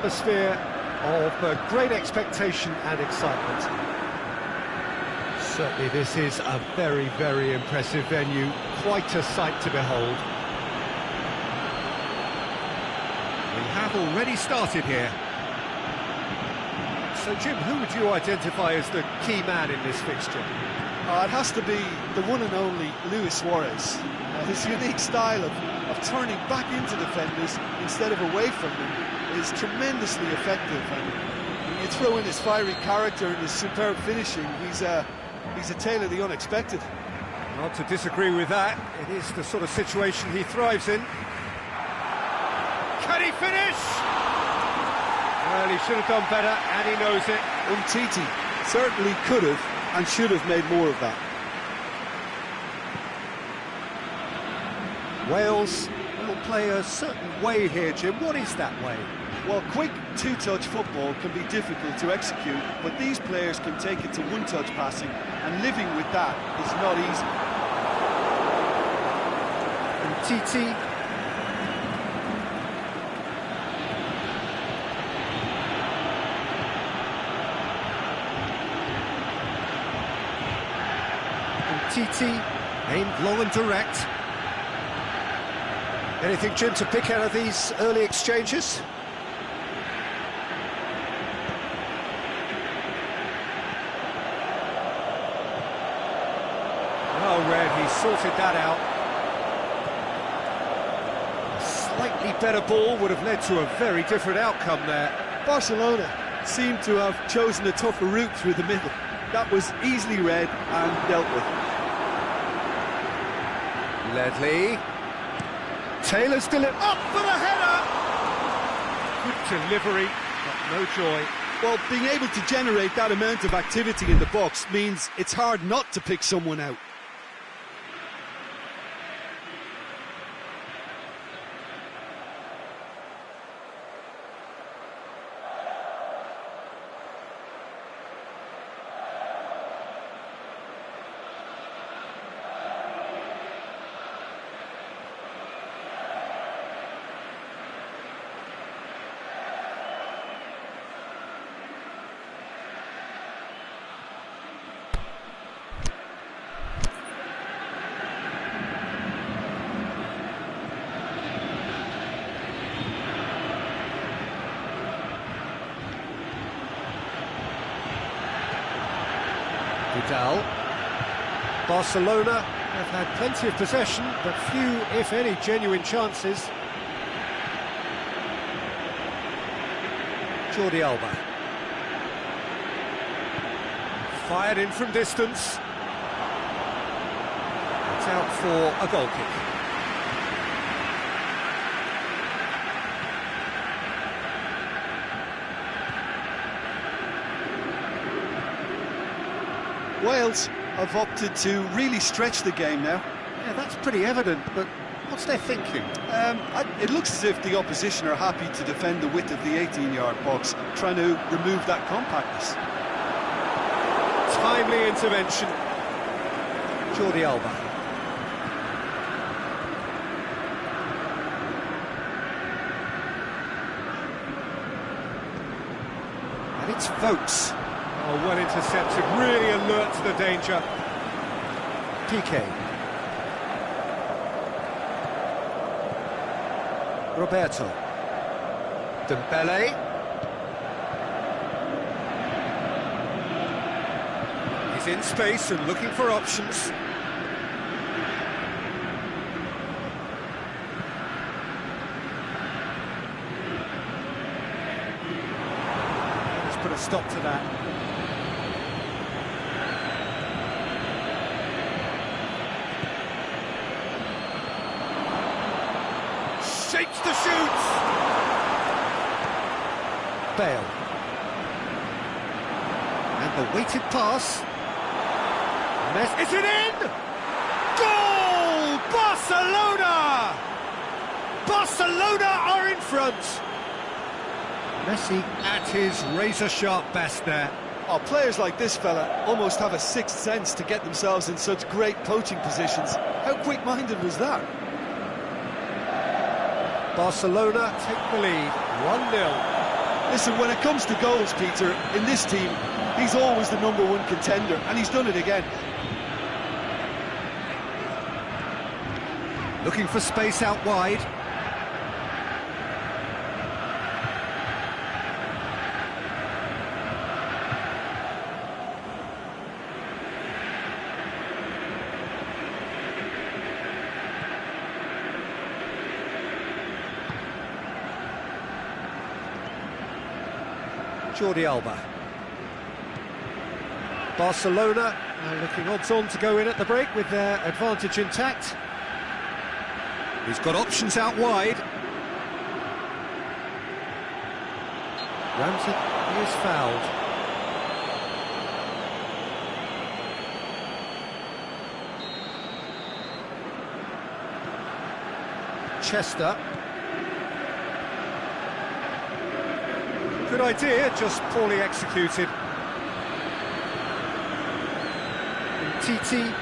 atmosphere of great expectation and excitement. Certainly this is a very, very impressive venue, quite a sight to behold. We have already started here. So Jim, who would you identify as the key man in this fixture? It has to be the one and only Luis Suarez. His unique style of turning back into defenders instead of away from them is tremendously effective. And when you throw in his fiery character and his superb finishing, he's a tale of the unexpected. Not to disagree with that. It is the sort of situation he thrives in. Can he finish? Well, he should have done better, and he knows it. Umtiti certainly could have and should have made more of that. Wales will play a certain way here, Jim. What is that way? Well, quick two-touch football can be difficult to execute, but these players can take it to one-touch passing, and living with that is not easy. Umtiti. Umtiti, aimed long and direct. Anything, Jim, to pick out of these early exchanges? Well read, he sorted that out. A slightly better ball would have led to a very different outcome there. Barcelona seemed to have chosen a tougher route through the middle. That was easily read and dealt with. Ledley. Taylor's delivered up for the header! Good delivery, but no joy. Well, being able to generate that amount of activity in the box means it's hard not to pick someone out. Vidal. Barcelona have had plenty of possession, but few, if any, genuine chances. Jordi Alba. Fired in from distance. It's out for a goal kick. Wales have opted to really stretch the game now. Yeah, that's pretty evident, but what's their thinking? It looks as if the opposition are happy to defend the width of the 18-yard box, trying to remove that compactness. Timely intervention. Jordi Alba. And it's Vokes. Oh, well intercepted, really alert to the danger. Piqué. Roberto. Dembele. He's in space and looking for options. Let's put a stop to that. Shapes to shoot! Bale. And the weighted pass. Is it in? Goal! Barcelona! Barcelona are in front! Messi at his razor-sharp best there. Oh, players like this fella almost have a sixth sense to get themselves in such great poaching positions. How quick-minded was that? Barcelona take the lead, 1-0. Listen, when it comes to goals, Peter, in this team, he's always the #1 contender, and he's done it again. Looking for space out wide. Jordi Alba. Barcelona looking odds-on to go in at the break with their advantage intact. He's got options out wide. Ramsey is fouled. Chester. Good idea, just poorly executed. TT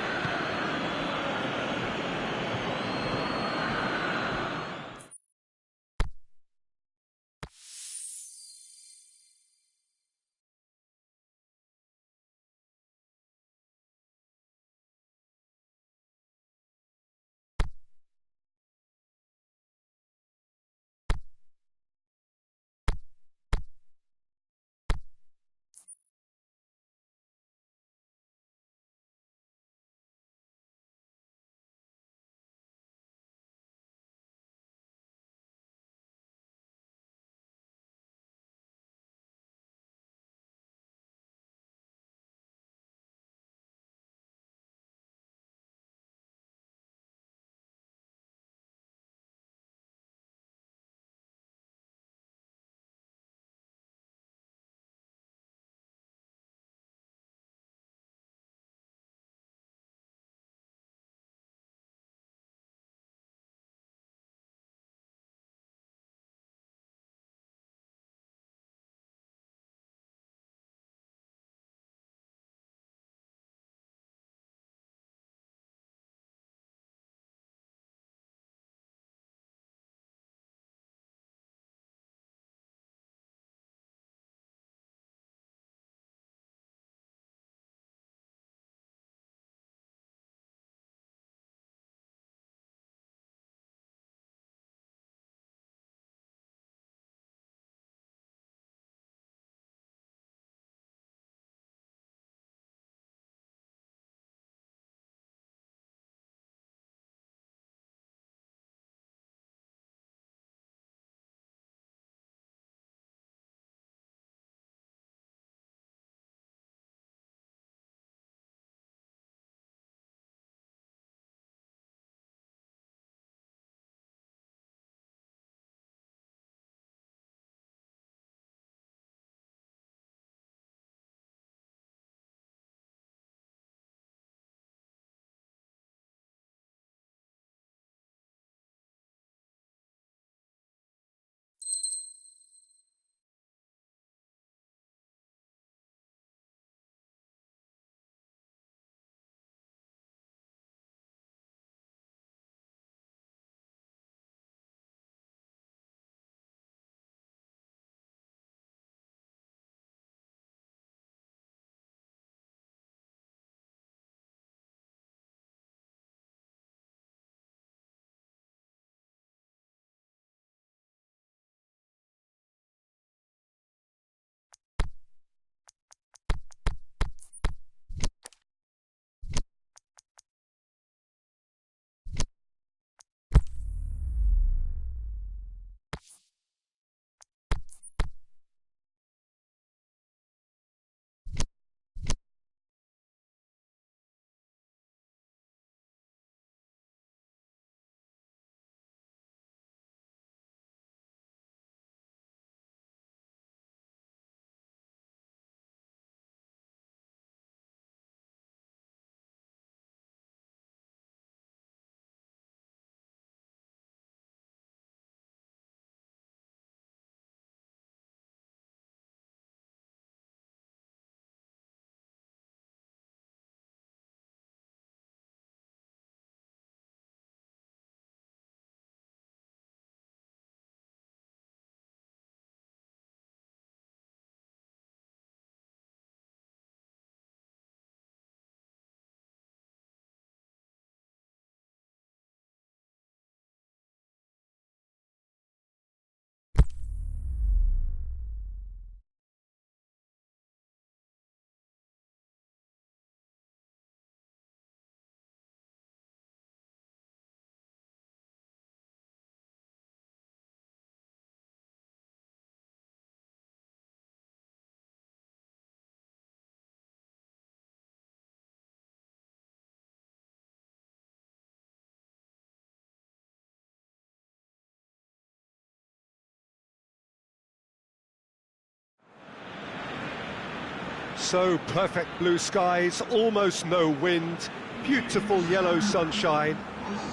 So perfect blue skies, almost no wind, beautiful yellow sunshine.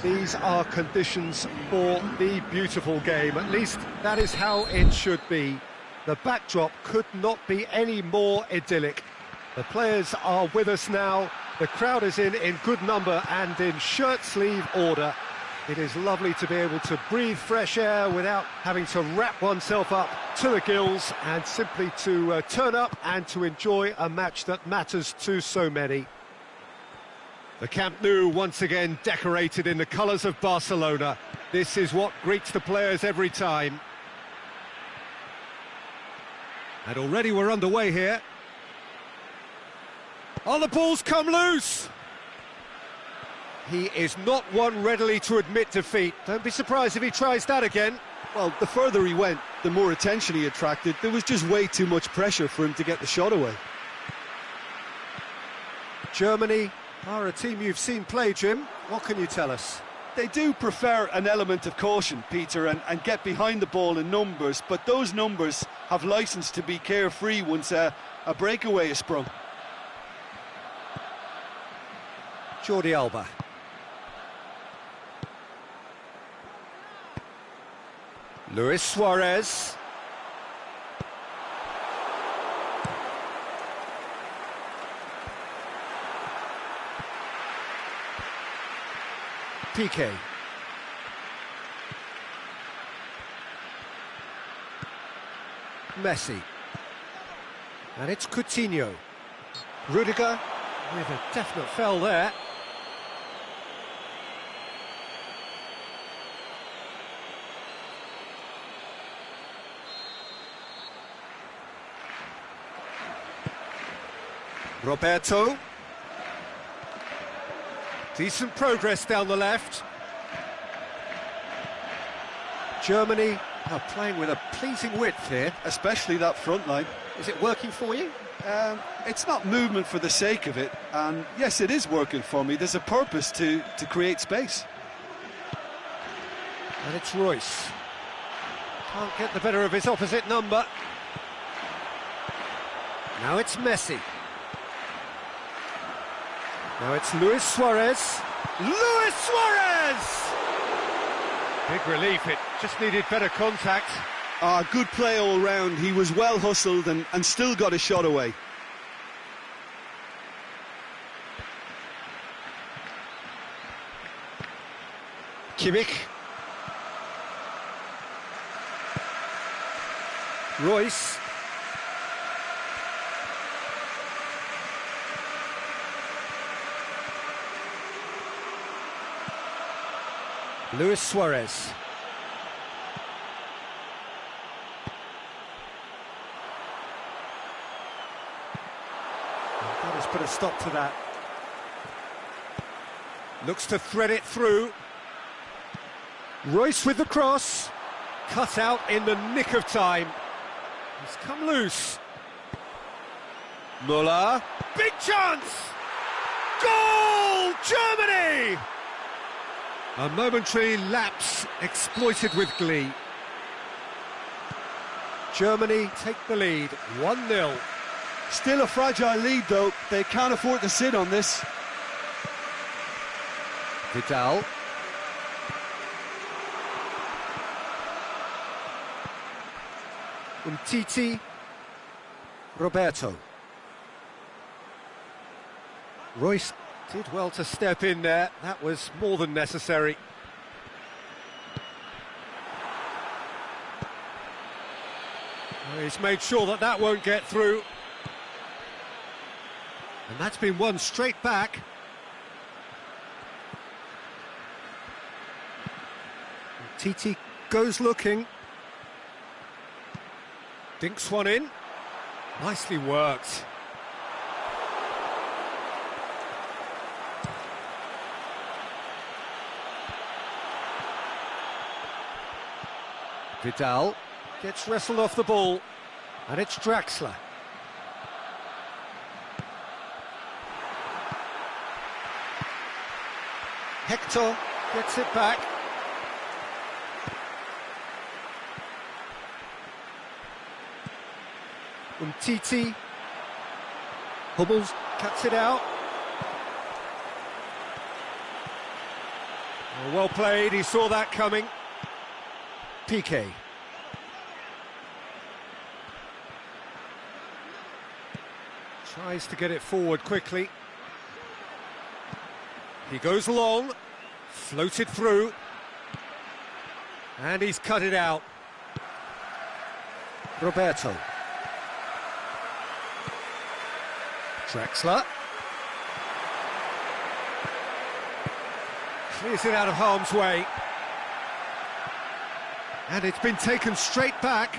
These are conditions for the beautiful game. At least that is how it should be. The backdrop could not be any more idyllic. The players are with us now. The crowd is in good number and in shirt-sleeve order. It is lovely to be able to breathe fresh air without having to wrap oneself up to the gills, and simply to turn up and to enjoy a match that matters to so many. The Camp Nou once again decorated in the colours of Barcelona. This is what greets the players every time. And already we're underway here. Oh, the ball's come loose! He is not one readily to admit defeat. Don't be surprised if he tries that again. Well, the further he went, the more attention he attracted. There was just way too much pressure for him to get the shot away. Germany are a team you've seen play, Jim. What can you tell us? They do prefer an element of caution, Peter, and get behind the ball in numbers, but those numbers have licence to be carefree once a breakaway is sprung. Jordi Alba. Luis Suarez. Piqué. Messi. And it's Coutinho. Rudiger with a definite foul there. Roberto. Decent progress down the left. Germany are playing with a pleasing width here. Especially that front line. Is it working for you? It's not movement for the sake of it, and yes, it is working for me. There's a purpose to create space. And it's Royce. Can't get the better of his opposite number. Now it's Messi. Now it's Luis Suarez. Luis Suarez! Big relief, it just needed better contact. Good play all round. He was well hustled and still got a shot away. Kimmich. Royce. Luis Suarez. That has put a stop to that. Looks to thread it through. Royce with the cross. Cut out in the nick of time. He's come loose. Müller. Big chance! Goal! Germany! A momentary lapse exploited with glee. Germany take the lead, 1-0. Still a fragile lead, though. They can't afford to sit on this. Vidal. Umtiti. Roberto. Royce did well to step in there. That was more than necessary. He's made sure that that won't get through. And that's been won straight back. Titi goes looking. Dinks one in. Nicely worked. Vidal gets wrestled off the ball, and it's Draxler. Hector gets it back. Umtiti. Hummels cuts it out. Oh, well played, he saw that coming. Piqué. Tries to get it forward quickly. He goes long, floated through, and he's cut it out. Roberto. Draxler. Clears it out of harm's way. And it's been taken straight back.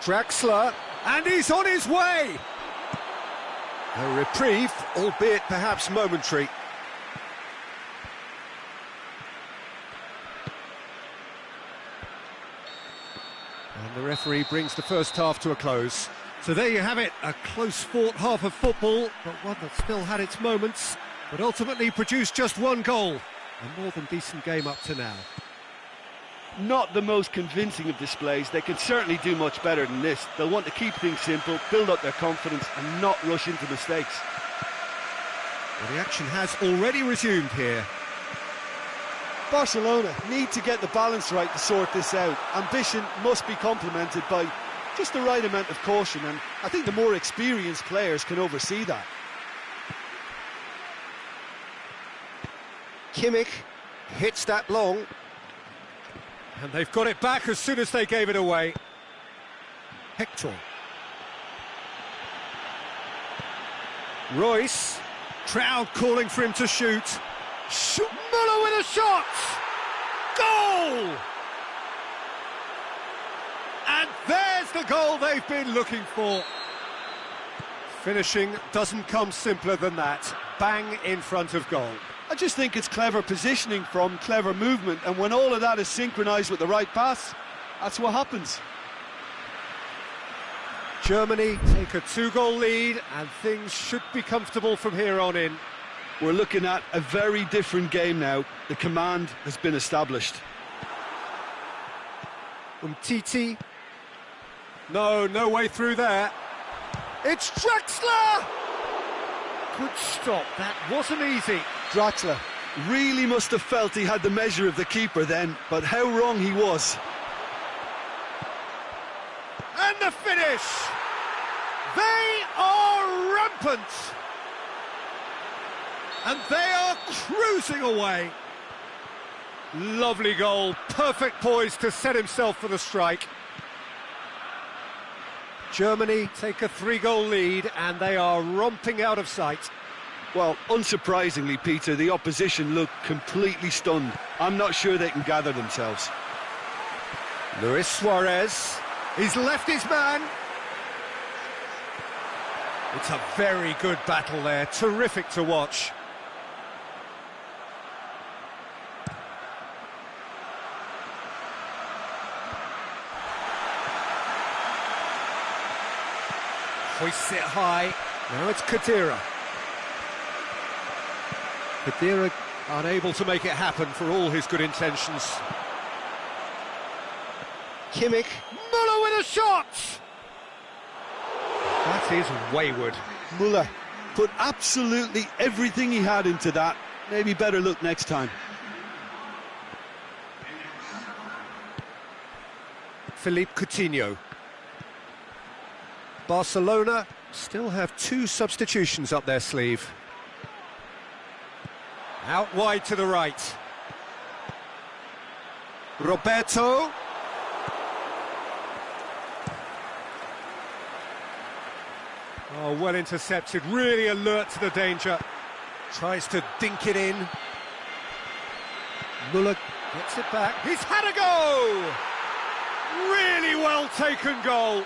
Draxler, and he's on his way! A reprieve, albeit perhaps momentary. And the referee brings the first half to a close. So there you have it, a close-fought half of football, but one that still had its moments, but ultimately produced just one goal. A more than decent game up to now. Not the most convincing of displays. They can certainly do much better than this. They'll want to keep things simple, build up their confidence and not rush into mistakes. Well, the action has already resumed here. Barcelona need to get the balance right to sort this out. Ambition must be complemented by just the right amount of caution, and I think the more experienced players can oversee that. Kimmich hits that long. And they've got it back as soon as they gave it away. Hector. Royce. Crowd calling for him to shoot. Muller with a shot! Goal! And there's the goal they've been looking for. Finishing doesn't come simpler than that. Bang in front of goal. I just think it's clever positioning from clever movement, and when all of that is synchronised with the right pass, that's what happens. Germany take a 2-goal lead, and things should be comfortable from here on in. We're looking at a very different game now. The command has been established. Titi. No way through there. It's Draxler! Good stop, that wasn't easy. Draxler really must have felt he had the measure of the keeper then, but how wrong he was. And the finish! They are rampant! And they are cruising away. Lovely goal, perfect poise to set himself for the strike. Germany take a 3-goal lead and they are romping out of sight. Well, unsurprisingly, Peter, the opposition look completely stunned. I'm not sure they can gather themselves. Luis Suarez, he's left his man. It's a very good battle there, terrific to watch. Hoists it high. Now it's Khedira. Khedira unable to make it happen for all his good intentions. Kimmich. Muller with a shot! That is wayward. Muller put absolutely everything he had into that. Maybe better look next time. Philippe Coutinho. Barcelona still have 2 substitutions up their sleeve. Out wide to the right. Roberto. Oh, well intercepted, really alert to the danger. Tries to dink it in. Muller gets it back. He's had a go! Really well taken goal.